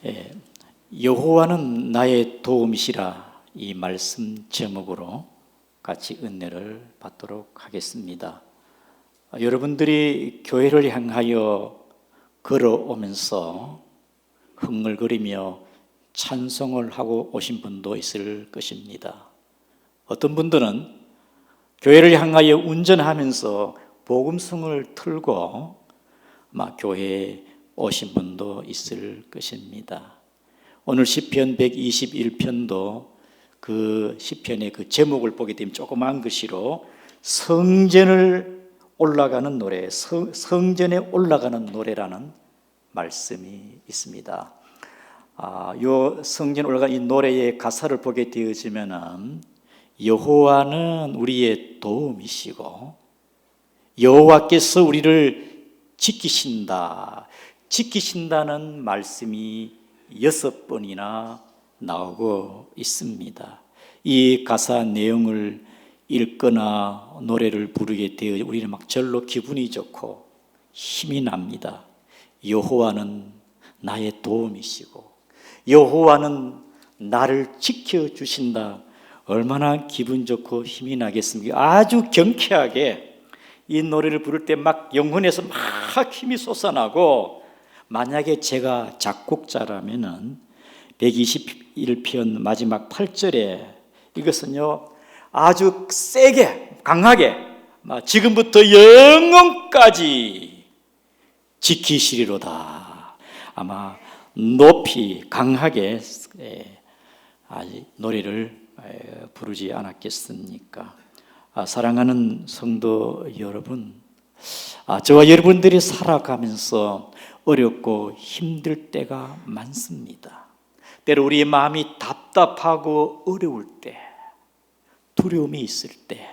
예, 여호와는 나의 도움이시라, 이 말씀 제목으로 같이 은혜를 받도록 하겠습니다. 여러분들이 교회를 향하여 걸어오면서 흥얼거리며 찬송을 하고 오신 분도 있을 것입니다. 어떤 분들은 교회를 향하여 운전하면서 복음성을 틀고 아마 교회에 오신 분도 있을 것입니다. 오늘 시편 121편도 그 시편의 그 제목을 보게 되면 조그마한 글씨로 성전을 올라가는 노래, 성전에 올라가는 노래라는 말씀이 있습니다. 요 성전에 올라가는 이 노래의 가사를 보게 되어지면은 여호와는 우리의 도움이시고 여호와께서 우리를 지키신다는 말씀이 6번이나 나오고 있습니다. 이 가사 내용을 읽거나 노래를 부르게 되어 우리는 막 절로 기분이 좋고 힘이 납니다. 여호와는 나의 도움이시고 여호와는 나를 지켜주신다. 얼마나 기분 좋고 힘이 나겠습니까? 아주 경쾌하게 이 노래를 부를 때 막 영혼에서 막 힘이 솟아나고, 만약에 제가 작곡자라면은 121편 마지막 8절에 이것은요 아주 세게 강하게 지금부터 영원까지 지키시리로다, 아마 높이 강하게 노래를 부르지 않았겠습니까? 사랑하는 성도 여러분, 저와 여러분들이 살아가면서 어렵고 힘들 때가 많습니다. 때로 우리의 마음이 답답하고 어려울 때, 두려움이 있을 때,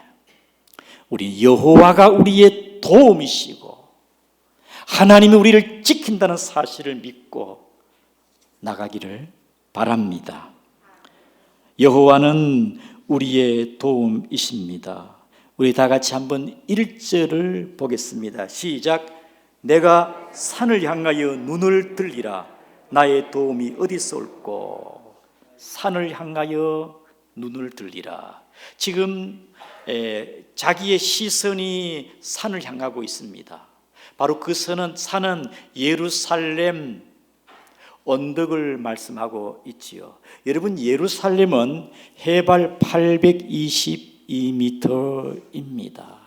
우리 여호와가 우리의 도움이시고 하나님이 우리를 지킨다는 사실을 믿고 나가기를 바랍니다. 여호와는 우리의 도움이십니다. 우리 다 같이 한번 1절을 보겠습니다. 시작. 내가 산을 향하여 눈을 들리라. 나의 도움이 어디서 올꼬. 산을 향하여 눈을 들리라. 지금 자기의 시선이 산을 향하고 있습니다. 바로 그 산은 예루살렘 언덕을 말씀하고 있지요. 여러분, 예루살렘은 해발 822m입니다.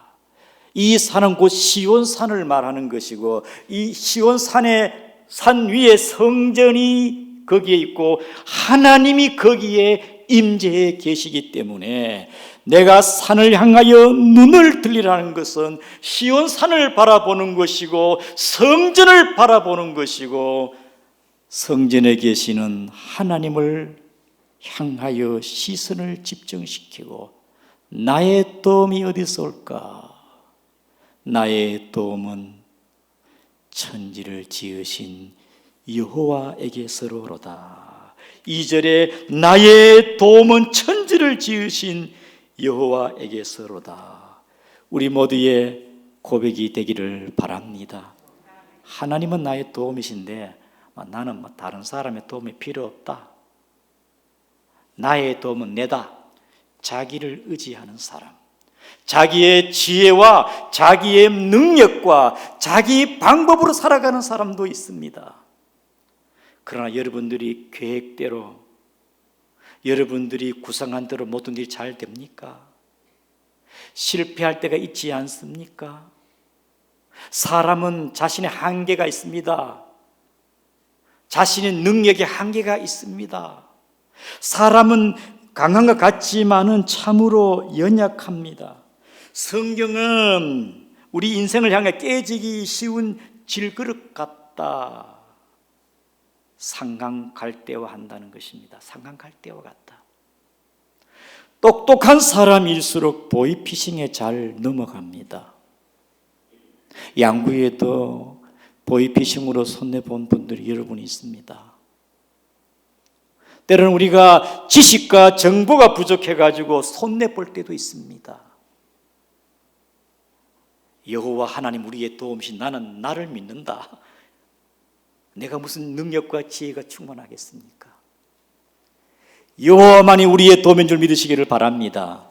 이 산은 곧 시온산을 말하는 것이고, 이 시온산의 산 위에 성전이 거기에 있고 하나님이 거기에 임재해 계시기 때문에, 내가 산을 향하여 눈을 들리라는 것은 시온산을 바라보는 것이고 성전을 바라보는 것이고, 성전에 계시는 하나님을 향하여 시선을 집중시키고, 나의 도움이 어디서 올까? 나의 도움은 천지를 지으신 여호와에게서로로다. 2절에 나의 도움은 천지를 지으신 여호와에게서로다. 우리 모두의 고백이 되기를 바랍니다. 하나님은 나의 도움이신데 나는 다른 사람의 도움이 필요 없다. 나의 도움은 내다. 자기를 의지하는 사람, 자기의 지혜와 자기의 능력과 자기 방법으로 살아가는 사람도 있습니다. 그러나 여러분들이 계획대로, 여러분들이 구상한 대로 모든 일이 잘 됩니까? 실패할 때가 있지 않습니까? 사람은 자신의 한계가 있습니다. 자신의 능력에 한계가 있습니다. 사람은 강한 것 같지만은 참으로 연약합니다. 성경은 우리 인생을 향해 깨지기 쉬운 질그릇 같다. 상강갈대와 한다는 것입니다. 상강갈대와 같다. 똑똑한 사람일수록 보이피싱에 잘 넘어갑니다. 양구에도 보이피싱으로 손해본 분들이 여러분 있습니다. 때로는 우리가 지식과 정보가 부족해가지고 손해볼 때도 있습니다. 여호와 하나님 우리의 도움이신 나는 나를 믿는다. 내가 무슨 능력과 지혜가 충만하겠습니까? 여호와만이 우리의 도움인 줄 믿으시기를 바랍니다.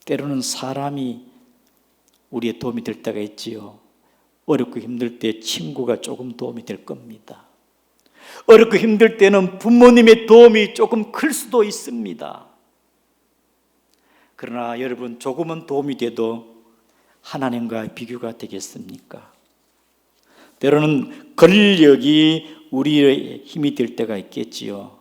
때로는 사람이 우리의 도움이 될 때가 있지요. 어렵고 힘들 때 친구가 조금 도움이 될 겁니다. 어렵고 힘들 때는 부모님의 도움이 조금 클 수도 있습니다. 그러나 여러분, 조금은 도움이 돼도 하나님과 비교가 되겠습니까? 때로는 권력이 우리의 힘이 될 때가 있겠지요.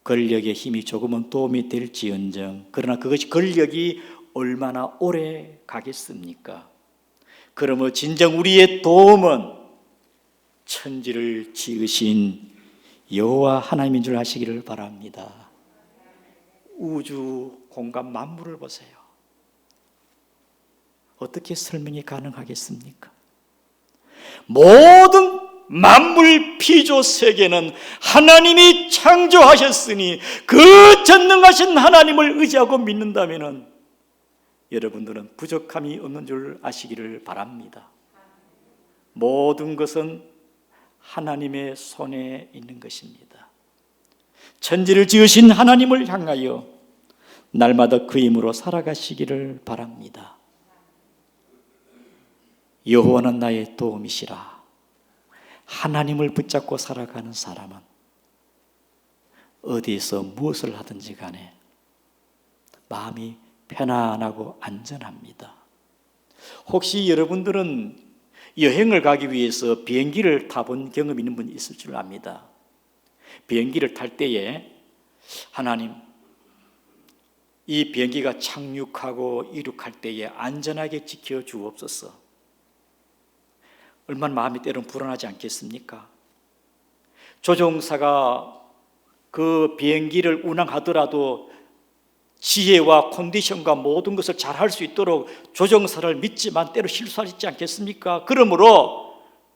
권력의 힘이 조금은 도움이 될지언정, 그러나 그것이 권력이 얼마나 오래 가겠습니까? 그러므로 진정 우리의 도움은 천지를 지으신 여호와 하나님인 줄 아시기를 바랍니다. 우주 공간 만물을 보세요. 어떻게 설명이 가능하겠습니까? 모든 만물 피조 세계는 하나님이 창조하셨으니 그 전능하신 하나님을 의지하고 믿는다면 여러분들은 부족함이 없는 줄 아시기를 바랍니다. 모든 것은 하나님의 손에 있는 것입니다. 천지를 지으신 하나님을 향하여 날마다 그 힘으로 살아가시기를 바랍니다. 여호와는 나의 도움이시라. 하나님을 붙잡고 살아가는 사람은 어디에서 무엇을 하든지 간에 마음이 편안하고 안전합니다. 혹시 여러분들은 여행을 가기 위해서 비행기를 타본 경험 있는 분이 있을 줄 압니다. 비행기를 탈 때에 하나님, 이 비행기가 착륙하고 이륙할 때에 안전하게 지켜 주옵소서. 얼마나 마음이 때로는 불안하지 않겠습니까? 조종사가 그 비행기를 운항하더라도 지혜와 컨디션과 모든 것을 잘 할 수 있도록 조종사를 믿지만 때로 실수할 수 있지 않겠습니까? 그러므로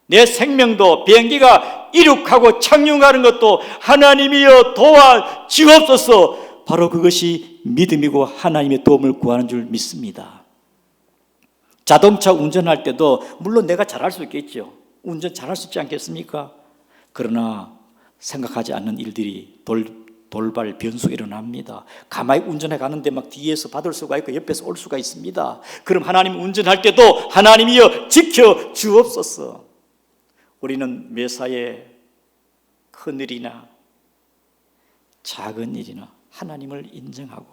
내 생명도 비행기가 이륙하고 착륙하는 것도 하나님이여 도와 주옵소서. 바로 그것이 믿음이고 하나님의 도움을 구하는 줄 믿습니다. 자동차 운전할 때도 물론 내가 잘할 수 있겠죠. 운전 잘할 수 있지 않겠습니까? 그러나 생각하지 않는 일들이 돌발 변수가 일어납니다. 가만히 운전해 가는데 막 뒤에서 받을 수가 있고 옆에서 올 수가 있습니다. 그럼 하나님 운전할 때도 하나님이여 지켜 주옵소서. 우리는 매사에 큰 일이나 작은 일이나 하나님을 인정하고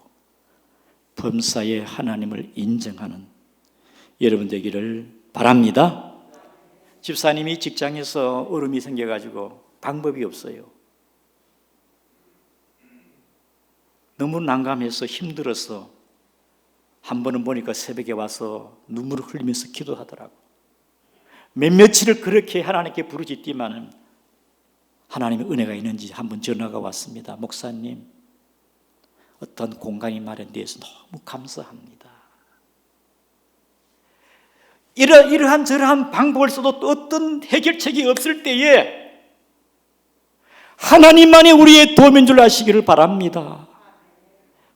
범사에 하나님을 인정하는 여러분 되기를 바랍니다. 집사님이 직장에서 얼음이 생겨가지고 방법이 없어요. 너무 난감해서 힘들어서 한 번은 보니까 새벽에 와서 눈물을 흘리면서 기도하더라고. 며칠을 그렇게 하나님께 부르짖지만은 하나님의 은혜가 있는지 한번 전화가 왔습니다. 목사님, 어떤 공간이 마련되어서 너무 감사합니다. 이러한 저러한 방법을 써도 또 어떤 해결책이 없을 때에 하나님만이 우리의 도움인 줄 아시기를 바랍니다.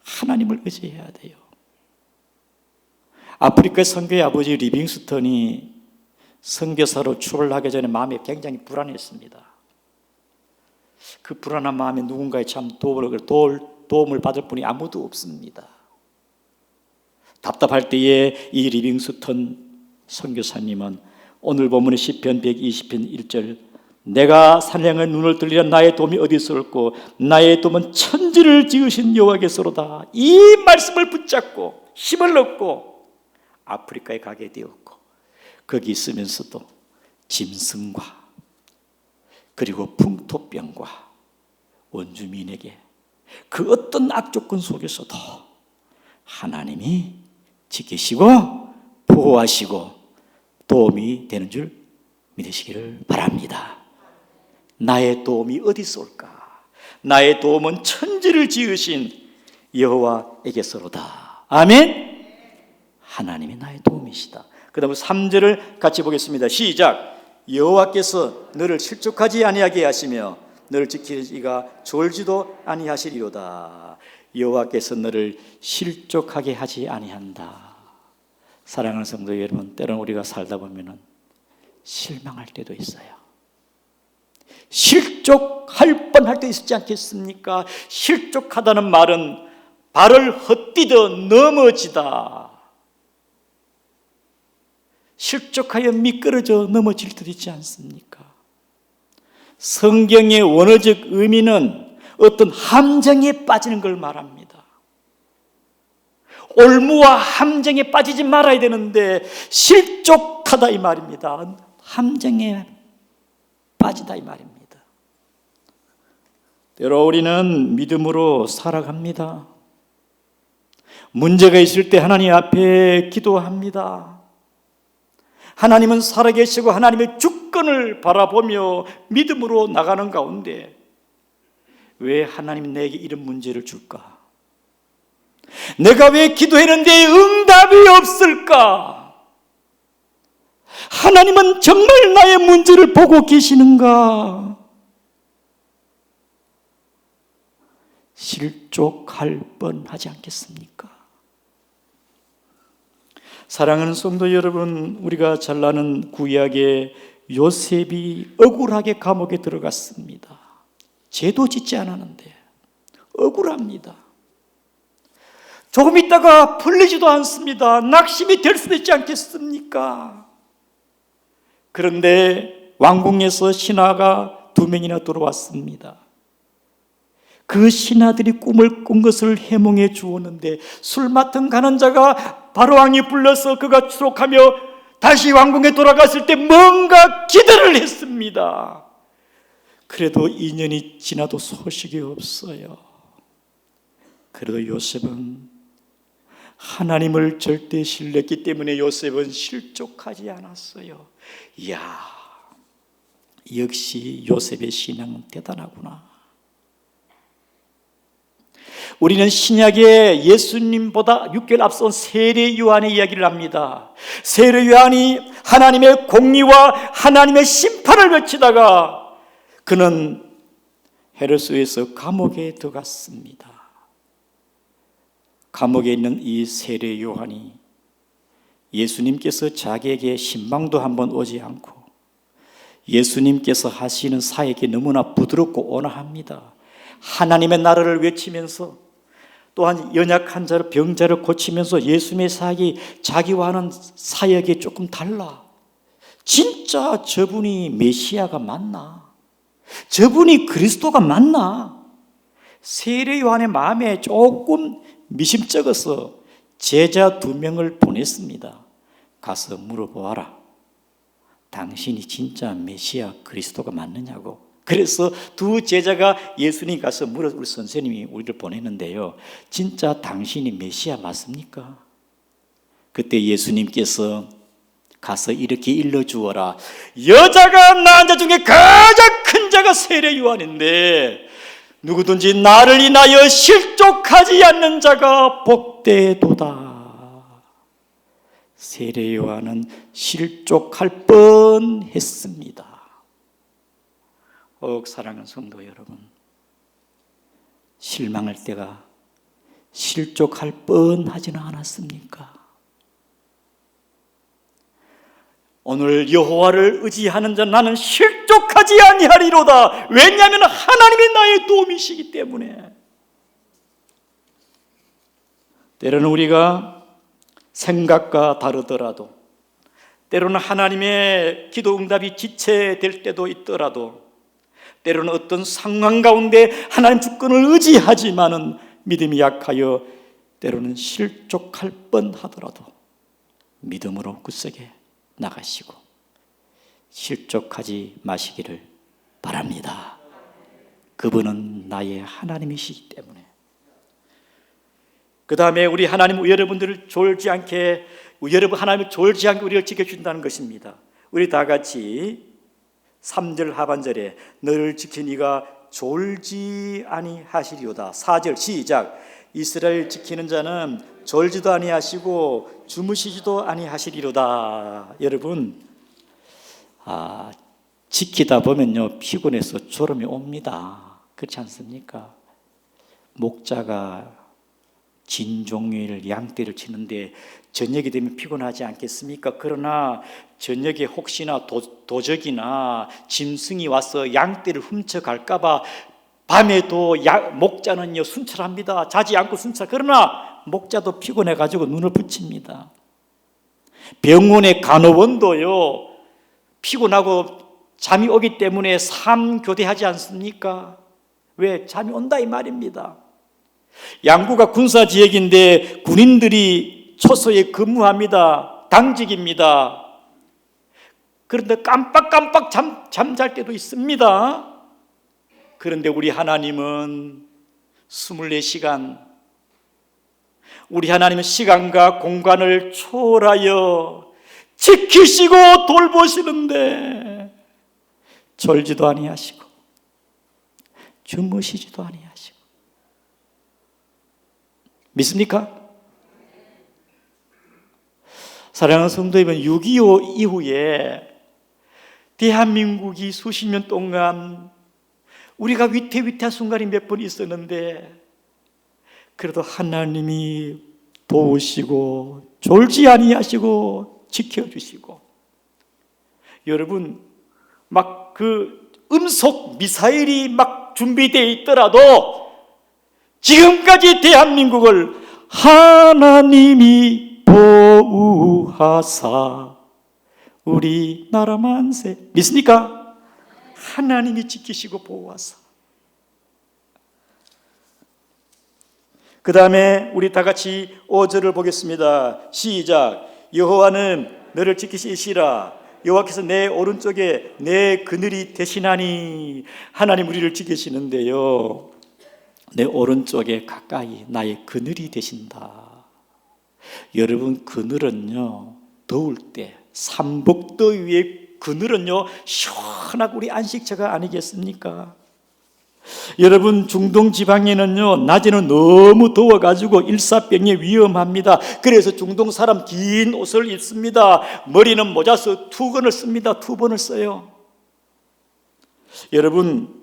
하나님을 의지해야 돼요. 아프리카 선교의 아버지 리빙스턴이 선교사로 출발하기 전에 마음이 굉장히 불안했습니다. 그 불안한 마음에 누군가의 참 도움을 받을 분이 아무도 없습니다. 답답할 때에 이 리빙스턴 선교사님은 오늘 본문의 시편 120편 1절 내가 산양의 눈을 들리라 나의 도움이 어디서 올고 나의 도움은 천지를 지으신 여호와께서로다. 이 말씀을 붙잡고 힘을 얻고 아프리카에 가게 되었고 거기 있으면서도 짐승과 그리고 풍토병과 원주민에게 그 어떤 악조건 속에서도 하나님이 지키시고 보호하시고 도움이 되는 줄 믿으시기를 바랍니다. 나의 도움이 어디서 올까? 나의 도움은 천지를 지으신 여호와에게서로다. 아멘. 하나님이 나의 도움이시다. 그 다음에 3절을 같이 보겠습니다. 시작. 여호와께서 너를 실족하지 아니하게 하시며 너를 지키기가 졸지도 아니하시리로다. 여호와께서 너를 실족하게 하지 아니한다. 사랑하는 성도 여러분, 때로는 우리가 살다 보면은 실망할 때도 있어요. 실족할 뻔할 때 있었지 않겠습니까? 실족하다는 말은 발을 헛디뎌 넘어지다, 실족하여 미끄러져 넘어질 듯 있지 않습니까? 성경의 원어적 의미는 어떤 함정에 빠지는 걸 말합니다. 올무와 함정에 빠지지 말아야 되는데 실족하다 이 말입니다. 함정에 빠지다 이 말입니다. 때로 우리는 믿음으로 살아갑니다. 문제가 있을 때 하나님 앞에 기도합니다. 하나님은 살아계시고 하나님의 주권을 바라보며 믿음으로 나가는 가운데 왜 하나님 내게 이런 문제를 줄까? 내가 왜 기도했는데 응답이 없을까? 하나님은 정말 나의 문제를 보고 계시는가? 실족할 뻔하지 않겠습니까? 사랑하는 성도 여러분, 우리가 잘 아는 구약의 요셉이 억울하게 감옥에 들어갔습니다. 죄도 짓지 않았는데 억울합니다. 조금 있다가 풀리지도 않습니다. 낙심이 될 수도 있지 않겠습니까? 그런데 왕궁에서 신하가 2명이나 들어왔습니다. 그 신하들이 꿈을 꾼 것을 해몽해 주었는데 술 맡은 가는 자가 바로왕이 불러서 그가 추록하며 다시 왕궁에 돌아갔을 때 뭔가 기대를 했습니다. 그래도 2년이 지나도 소식이 없어요. 그래도 요셉은 하나님을 절대 신뢰했기 때문에 요셉은 실족하지 않았어요. 이야, 역시 요셉의 신앙은 대단하구나. 우리는 신약에 예수님보다 6개월 앞선 세례 요한의 이야기를 합니다. 세례 요한이 하나님의 공의와 하나님의 심판을 외치다가 그는 헤로스에서 감옥에 들어갔습니다. 감옥에 있는 이 세례 요한이 예수님께서 자기에게 신방도 한번 오지 않고 예수님께서 하시는 사역이 너무나 부드럽고 온화합니다. 하나님의 나라를 외치면서 또한 연약한 자를, 병자를 고치면서 예수님의 사역이 자기와는 사역이 조금 달라. 진짜 저분이 메시아가 맞나? 저분이 그리스도가 맞나? 세례 요한의 마음에 조금 미심쩍어서 제자 2명을 보냈습니다. 가서 물어보아라. 당신이 진짜 메시아 그리스도가 맞느냐고. 그래서 2 제자가 예수님 가서 물어, 우리 선생님이 우리를 보냈는데요, 진짜 당신이 메시아 맞습니까? 그때 예수님께서 가서 이렇게 일러주어라. 여자가 낳은 자 중에 가장 큰 자가 세례 요한인데 누구든지 나를 인하여 실족하지 않는 자가 복되도다. 세례 요한은 실족할 뻔했습니다. 사랑하는 성도 여러분, 실망할 때가 실족할 뻔하지는 않았습니까? 오늘 여호와를 의지하는 자 나는 실족하지 아니하리로다. 왜냐하면 하나님이 나의 도움이시기 때문에. 때로는 우리가 생각과 다르더라도, 때로는 하나님의 기도 응답이 지체될 때도 있더라도, 때로는 어떤 상황 가운데 하나님 주권을 의지하지만은 믿음이 약하여 때로는 실족할 뻔하더라도 믿음으로 굳세게 나가시고 실족하지 마시기를 바랍니다. 그분은 나의 하나님이시기 때문에. 그 다음에 우리 하나님, 여러분들을 졸지 않게, 여러분 하나님을 졸지 않게 우리를 지켜준다는 것입니다. 우리 다 같이 3절 하반절에 너를 지키니가 졸지 아니하시리로다. 4절 시작. 이스라엘 지키는 자는 졸지도 아니하시고 주무시지도 아니하시리로다. 여러분, 지키다 보면요 피곤해서 졸음이 옵니다. 그렇지 않습니까? 목자가 진종일 양떼를 치는데 저녁이 되면 피곤하지 않겠습니까? 그러나 저녁에 혹시나 도적이나 짐승이 와서 양떼를 훔쳐갈까 봐 밤에도 목자는요 순찰합니다. 자지 않고 순찰. 그러나 목자도 피곤해가지고 눈을 붙입니다. 병원의 간호원도요 피곤하고 잠이 오기 때문에 삼교대하지 않습니까? 왜? 잠이 온다 이 말입니다. 양구가 군사지역인데 군인들이 초소에 근무합니다. 당직입니다. 그런데 깜빡깜빡 잠잘 때도 있습니다. 그런데 우리 하나님은 24시간, 우리 하나님은 시간과 공간을 초월하여 지키시고 돌보시는데 졸지도 아니하시고 주무시지도 아니하시고. 믿습니까? 사랑하는 성도 여러분, 6.25 이후에 대한민국이 수십 년 동안 우리가 위태위태한 순간이 몇 번 있었는데 그래도 하나님이 도우시고 졸지 아니하시고 지켜주시고, 여러분 막 그 음속 미사일이 막 준비되어 있더라도 지금까지 대한민국을 하나님이 보호하사 우리나라 만세. 믿습니까? 하나님이 지키시고 보호하사. 그 다음에 우리 다 같이 5절을 보겠습니다. 시작. 여호와는 너를 지키시리라. 여호와께서 내 오른쪽에 내 그늘이 되시나니. 하나님 우리를 지키시는데요, 내 오른쪽에 가까이 나의 그늘이 되신다. 여러분, 그늘은요 더울 때 삼복더위의 그늘은요 시원하고 우리 안식처가 아니겠습니까? 여러분, 중동 지방에는요 낮에는 너무 더워가지고 일사병에 위험합니다. 그래서 중동 사람 긴 옷을 입습니다. 머리는 모자 써 투건을 씁니다. 2번을 써요. 여러분,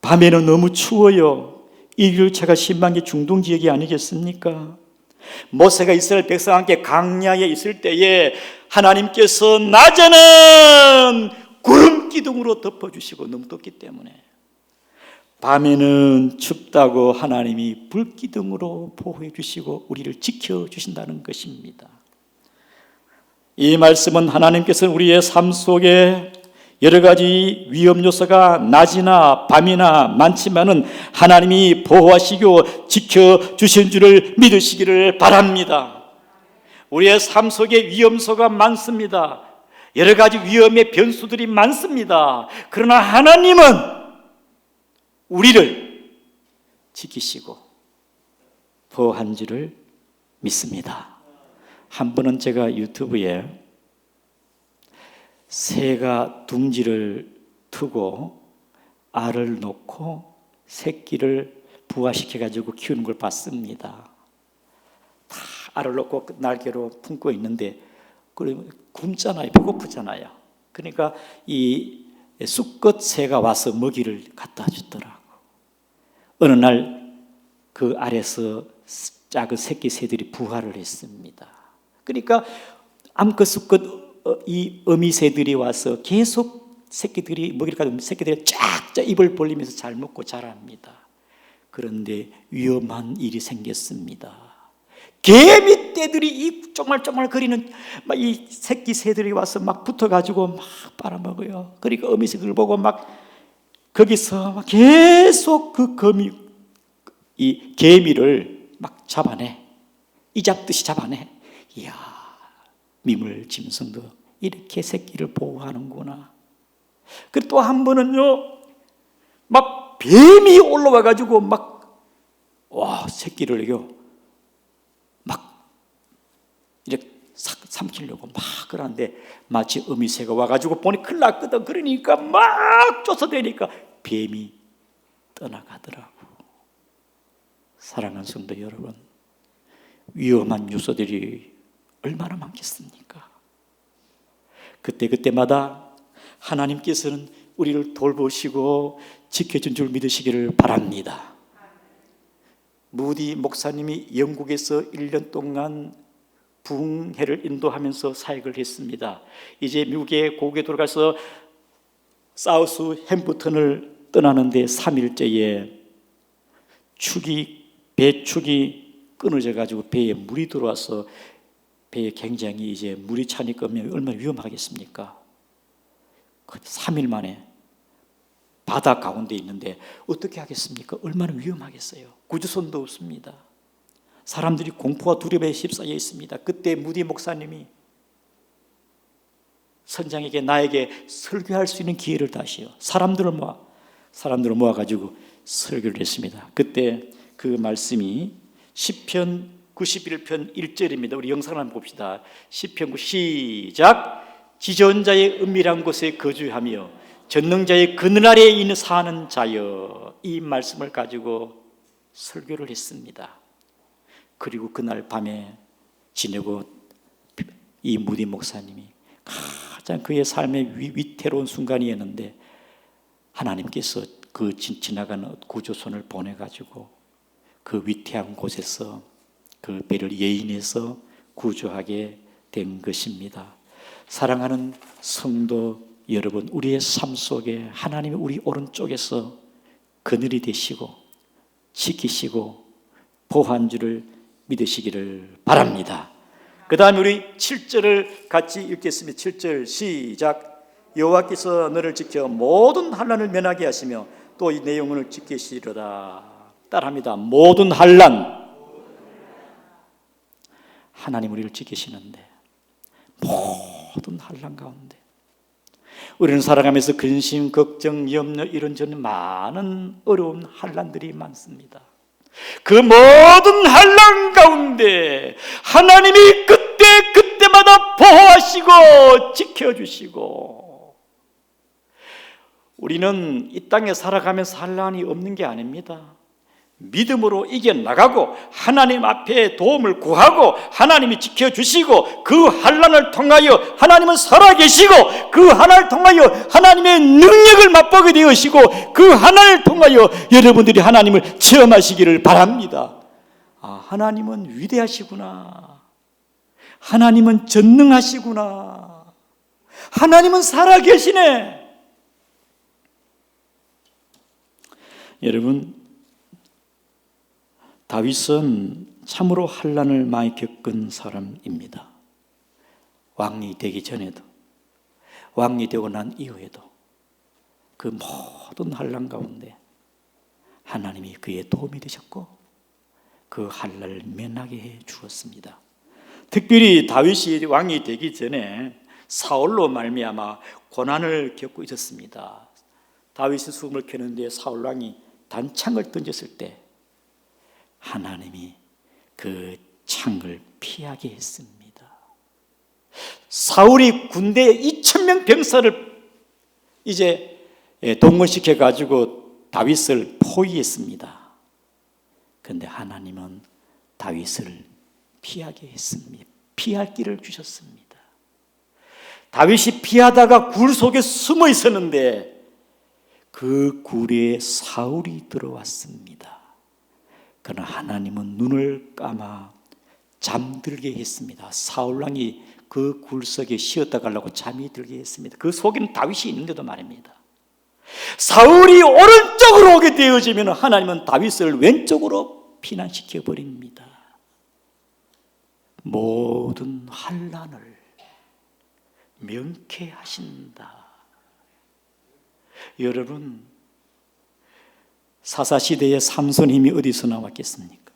밤에는 너무 추워요. 이길차가 심한 게 중동 지역이 아니겠습니까? 모세가 이스라엘 백성과 함께 광야에 있을 때에 하나님께서 낮에는 구름 기둥으로 덮어주시고 너무 덥기 때문에, 밤에는 춥다고 하나님이 불기둥으로 보호해 주시고 우리를 지켜주신다는 것입니다. 이 말씀은 하나님께서는 우리의 삶 속에 여러 가지 위험 요소가 낮이나 밤이나 많지만은 하나님이 보호하시고 지켜주신 줄을 믿으시기를 바랍니다. 우리의 삶 속에 위험소가 많습니다. 여러 가지 위험의 변수들이 많습니다. 그러나 하나님은 우리를 지키시고 보호한 줄을 믿습니다. 한 번은 제가 유튜브에 새가 둥지를 트고 알을 놓고 새끼를 부화시켜가지고 키우는 걸 봤습니다. 다 알을 놓고 날개로 품고 있는데 굶잖아요. 배고프잖아요. 그러니까 이 수컷 새가 와서 먹이를 갖다 주더라고. 어느 날 그 알에서 작은 새끼 새들이 부화를 했습니다. 그러니까 암컷 수컷 이 어미 새들이 와서 계속 새끼들이 먹이를 가지고 새끼들이 쫙쫙 입을 벌리면서 잘 먹고 자랍니다. 그런데 위험한 일이 생겼습니다. 개미 떼들이 이 쪼말쪼말 거리는 막 이 새끼 새들이 와서 막 붙어가지고 막 빨아먹어요. 그러니까 어미 새들 보고 막 거기서 막 계속 그 이 개미를 막 잡아내. 이 잡듯이 잡아내. 이야, 미물 짐승도 이렇게 새끼를 보호하는구나. 그리고 또 한 번은요, 막 뱀이 올라와가지고 새끼를요, 막 이렇게 삼키려고 막 그러는데 마치 어미새가 와가지고 보니 큰일 났거든. 그러니까 막 쫓아대니까 뱀이 떠나가더라고. 사랑하는 성도 여러분, 위험한 요소들이 얼마나 많겠습니까? 그때마다 하나님께서는 우리를 돌보시고 지켜준 줄 믿으시기를 바랍니다. 무디 목사님이 영국에서 1년 동안 부흥회를 인도하면서 사역을 했습니다. 이제 미국에 고국에 돌아가서 사우스 햄프턴을 떠나는데 3일째에 배축이 끊어져 가지고 배에 물이 들어와서 배에 굉장히 이제 물이 차니까 얼마나 위험하겠습니까? 3일 만에 바다 가운데 있는데 어떻게 하겠습니까? 얼마나 위험하겠어요. 구조선도 없습니다. 사람들이 공포와 두려움에 휩싸여 있습니다. 그때 무디 목사님이 선장에게 나에게 설교할 수 있는 기회를 다시요. 사람들을 모아가지고 설교를 했습니다. 그때 그 말씀이 시편 91편 1절입니다. 우리 영상을 한번 봅시다. 시편 9 시작. 지존자의 은밀한 곳에 거주하며 전능자의 그늘 아래에 있는 사는 자여. 이 말씀을 가지고 설교를 했습니다. 그리고 그날 밤에 지내고 이 무디 목사님이 가장 그의 삶의 위태로운 순간이었는데 하나님께서 그 지나가는 구조선을 보내가지고 그 위태한 곳에서 그 배를 예인해서 구조하게 된 것입니다. 사랑하는 성도 여러분, 우리의 삶 속에 하나님이 우리 오른쪽에서 그늘이 되시고 지키시고 보호한 줄을 믿으시기를 바랍니다. 그 다음에 우리 7절을 같이 읽겠습니다. 7절 시작. 여호와께서 너를 지켜 모든 환난을 면하게 하시며 또 이 내용을 지키시리로다. 따라합니다. 모든 환난. 하나님 우리를 지키시는데 모든 환난 가운데 우리는 살아가면서 근심, 걱정, 염려 이런저런 많은 어려운 환난들이 많습니다. 그 모든 환난 가운데 하나님이 그때마다 보호하시고 지켜주시고, 우리는 이 땅에 살아가면서 환난이 없는 게 아닙니다. 믿음으로 이겨나가고 하나님 앞에 도움을 구하고 하나님이 지켜주시고 그 환난을 통하여 하나님은 살아계시고 그 환난을 통하여 하나님의 능력을 맛보게 되으시고 그 환난을 통하여 여러분들이 하나님을 체험하시기를 바랍니다. 하나님은 위대하시구나. 하나님은 전능하시구나. 하나님은 살아계시네. 여러분, 다윗은 참으로 환난을 많이 겪은 사람입니다. 왕이 되기 전에도, 왕이 되고 난 이후에도 그 모든 환난 가운데 하나님이 그의 도움이 되셨고 그 환난을 면하게 해 주었습니다. 특별히 다윗이 왕이 되기 전에 사울로 말미암아 고난을 겪고 있었습니다. 다윗이 숨을 켜는데 사울 왕이 단창을 던졌을 때 하나님이 그 창을 피하게 했습니다. 사울이 군대 2,000명 병사를 이제 동원시켜 가지고 다윗을 포위했습니다. 그런데 하나님은 다윗을 피하게 했습니다. 피할 길을 주셨습니다. 다윗이 피하다가 굴 속에 숨어 있었는데 그 굴에 사울이 들어왔습니다. 그러나 하나님은 눈을 감아 잠들게 했습니다. 사울왕이 그 굴속에 쉬었다 가려고 잠이 들게 했습니다. 그 속에는 다윗이 있는데도 말입니다. 사울이 오른쪽으로 오게 되어지면 하나님은 다윗을 왼쪽으로 피난시켜 버립니다. 모든 환난을 명쾌하신다. 여러분, 사사시대의 삼손 힘이 어디서 나왔겠습니까?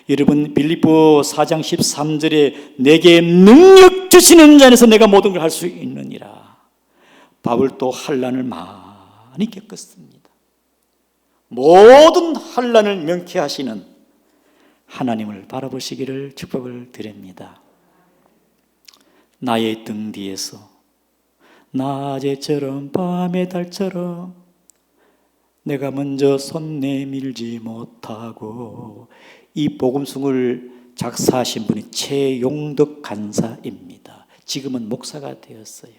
여러분, 빌립보 4장 13절에 내게 능력 주시는 자 안에서 내가 모든 걸 할 수 있느니라. 바울도 환난을 많이 겪었습니다. 모든 환난을 명쾌하시는 하나님을 바라보시기를 축복을 드립니다. 나의 등 뒤에서 낮에처럼 밤의 달처럼 내가 먼저 손 내밀지 못하고, 이 복음송을 작사하신 분이 최용덕 간사입니다. 지금은 목사가 되었어요.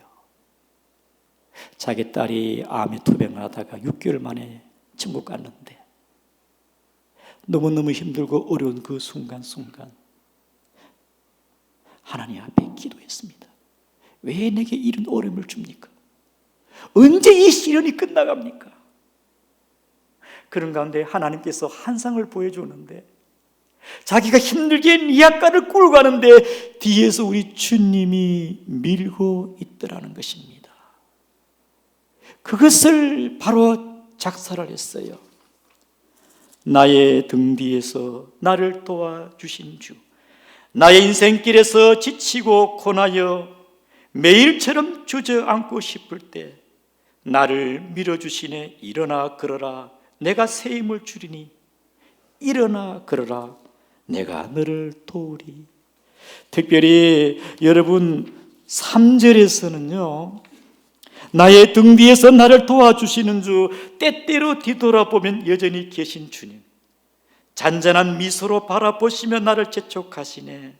자기 딸이 암에 투병을 하다가 6개월 만에 천국 갔는데 너무너무 힘들고 어려운 그 순간순간 하나님 앞에 기도했습니다. 왜 내게 이런 어려움을 줍니까? 언제 이 시련이 끝나갑니까? 그런 가운데 하나님께서 환상을 보여주는데 자기가 힘들게 리아가를 끌고 가는데 뒤에서 우리 주님이 밀고 있더라는 것입니다. 그것을 바로 작사를 했어요. 나의 등 뒤에서 나를 도와주신 주, 나의 인생길에서 지치고 고나여 매일처럼 주저앉고 싶을 때 나를 밀어주시네. 일어나 걸어라, 내가 새 힘을 주리니. 일어나 걸어라, 내가 너를 도우리. 특별히 여러분 3절에서는요, 나의 등 뒤에서 나를 도와주시는 주, 때때로 뒤돌아보면 여전히 계신 주님, 잔잔한 미소로 바라보시며 나를 재촉하시네.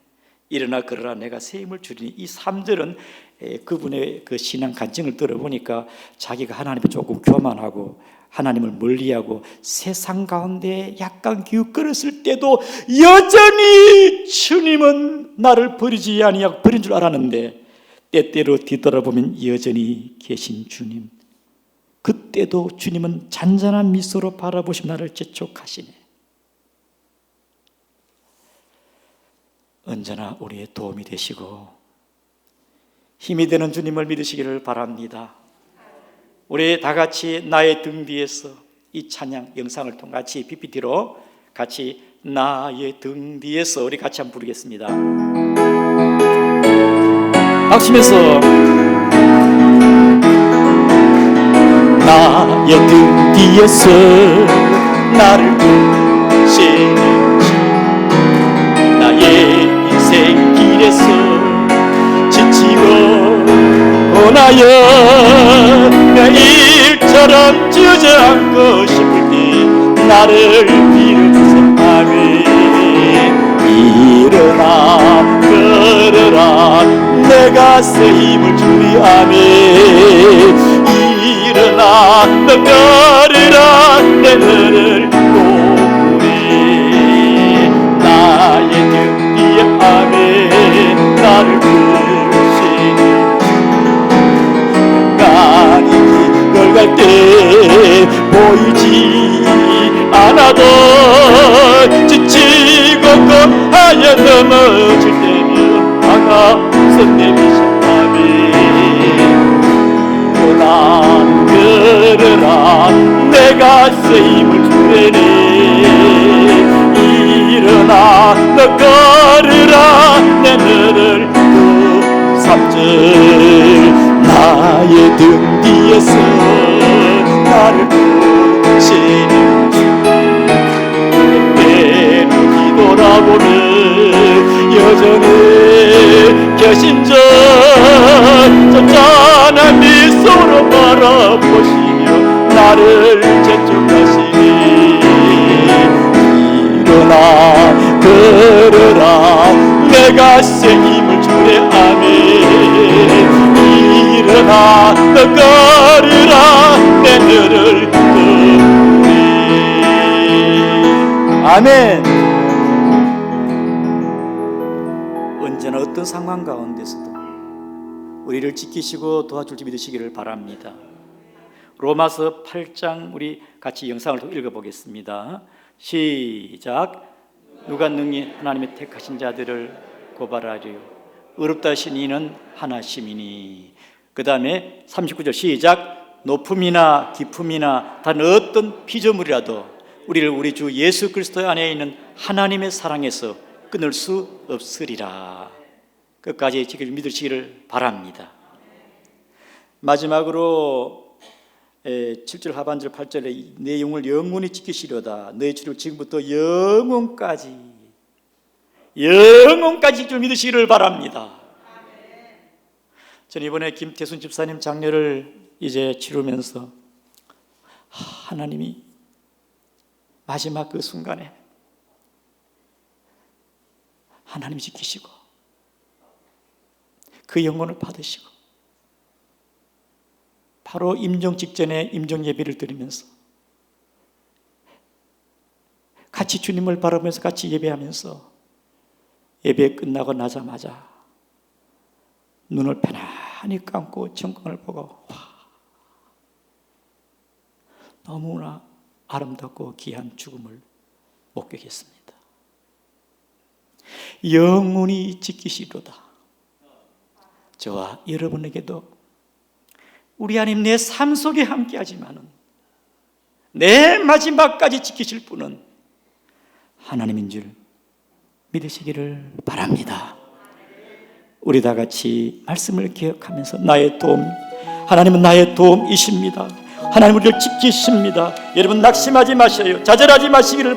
일어나 걸어라, 내가 새 힘을 주리니. 이 3절은 그분의 그 신앙 간증을 들어보니까 자기가 하나님에 조금 교만하고 하나님을 멀리하고 세상 가운데 약간 기웃거렸을 때도 여전히 주님은 나를 버리지 아니하고 버린 줄 알았는데 때때로 뒤돌아보면 여전히 계신 주님, 그때도 주님은 잔잔한 미소로 바라보시며 나를 재촉하시네. 언제나 우리의 도움이 되시고 힘이 되는 주님을 믿으시기를 바랍니다. 우리 다 같이 나의 등 뒤에서 이 찬양 영상을 통해 같이 PPT로 같이 나의 등 뒤에서 우리 같이 한번 부르겠습니다. 박수면서 나의 등 뒤에서 나를 지키는 주, 나의 인생길에서 지치고 고나여 매일처럼 주저앉고 싶을 때 나를 밀어주세요. 아멘. 일어나 걸어라, 내가 새 힘을 주리. 아멘. 일어나 너 걸으라, 내 너를 도우리. 나의 등 뒤에 아멘, 나를 부르시는 간간히 널 갈 때 보이지 않아도 지치고 겁하여 넘어질 때면 다가서 내미셨다면 일어나 걸어라, 내가 새 힘을 주리니. 일어나 너 걸으라, 내 너를 그 3절 나의 등 뒤에서 나를 부르시는 주, 때때로 뒤돌아보면 여전히 계신 주, 잔잔한 미소로 바라보시며 나를 재촉하시니. 일어나 걸어라, 내가 새 힘을 주네. 아멘. 일어나 너 걸으라, 내 너를 도우리. 아멘. 언제나 어떤 상황 가운데서도 우리를 지키시고 도와줄지 믿으시기를 바랍니다. 로마서 8장 우리 같이 영상을 읽어보겠습니다. 시작. 누가 능히 하나님의 택하신 자들을 고발하리요, 어렵다 하신 이는 하나심이니. 그 다음에 39절 시작. 높음이나 깊음이나 단 어떤 피조물이라도 우리를 우리 주 예수 그리스도 안에 있는 하나님의 사랑에서 끊을 수 없으리라. 끝까지 믿으시기를 바랍니다. 마지막으로 7절 하반절 8절의 내용을 영원히 지키시려다. 너희 주를 지금부터 영원까지 좀 믿으시기를 바랍니다. 저는 이번에 김태순 집사님 장례를 이제 치르면서 하나님이 마지막 그 순간에 하나님이 지키시고 그 영혼을 받으시고 바로 임종 직전에 임종 예배를 드리면서 같이 주님을 바라보면서 같이 예배하면서 예배 끝나고 나자마자 눈을 편안히 감고 정광을 보고 와, 너무나 아름답고 귀한 죽음을 목격했습니다. 영원히 지키시리로다. 저와 여러분에게도 우리 하나님 내 삶 속에 함께하지만은 내 마지막까지 지키실 분은 하나님인 줄 믿으시기를 바랍니다. 우리 다 같이 말씀을 기억하면서 나의 도움, 하나님은 나의 도움이십니다. 하나님 우리를 지키십니다. 여러분 낙심하지 마셔요. 좌절하지 마시기를 바랍니다.